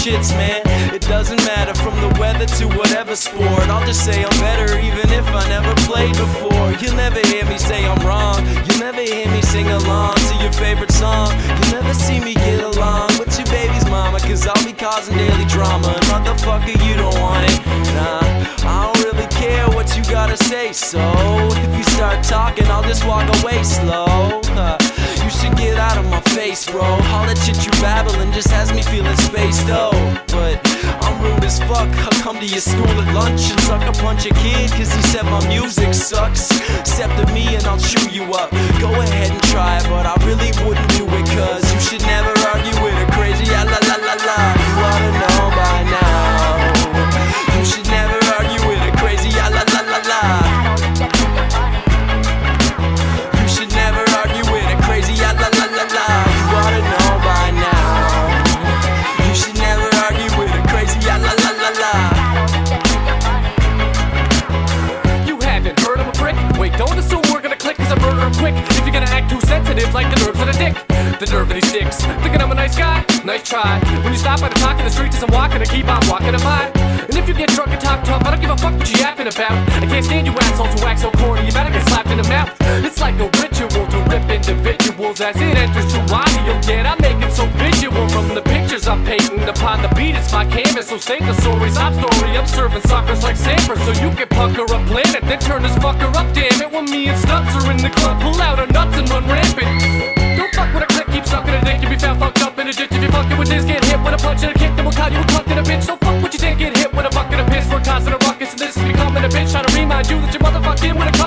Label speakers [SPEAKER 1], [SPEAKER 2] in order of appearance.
[SPEAKER 1] shits, man. It doesn't matter from the weather to whatever sport. I'll just say I'm better even if I never played before. You'll never hear me say I'm wrong. You'll never hear me sing along to your favorite song. You'll never see me get along with your baby's mama, cause I'll be causing daily drama. And motherfucker, you don't want it. Nah, I don't really care what you gotta say. So if you start talking, I'll just walk away slow. You should get out of my face, bro. All that shit you babbling just has me feeling spaced out. But I'm rude as fuck. I'll come to your school at lunch and suck a punch a kid cause he said my music sucks. Step to me and I'll chew you up. Go ahead and try it, but I really wouldn't do it, cause you should never argue with a crazy la la la la la. You oughta know by now. You should never argue with a crazy la la la la la. You should never argue with a crazy la la la la la. You oughta know by now. You should never argue with a crazy la la la la la.
[SPEAKER 2] You haven't heard I'm a prick? Wait, don't assume we're gonna click cause I murder him quick. If you're gonna act too sensitive like the nerves of a dick, the nerve of these dicks. Thinking I'm a nice guy? Nice try. When you stop by the talk in the streets as I'm walking, I keep on walking a mile. And if you get drunk and talk tough, I don't give a fuck what you yapping about. I can't stand you assholes who act so corny, you better get slapped in the mouth. It's like a ritual to rip individuals as it enters to audio. Yet I make it so visual from the pictures I'm painting upon the beat. It's my canvas, so save the story. Stop story, I'm serving suckers like Sampers, so you can pucker a planet, then turn this fucker up. Damn it, when me and Stubbs are in the club, pull out our nuts and run rampant. Don't fuck with a click, keep sucking a dick. You'll be found fucked up in a ditch. If you fucking with this, get hit with a punch and a kick, then we'll call you a cunt and a bitch. So fuck what you think, get hit with a bucket of piss. We're causing a ruckus and this is becoming a bitch. Trying to remind you that you're motherfucking with a cunt.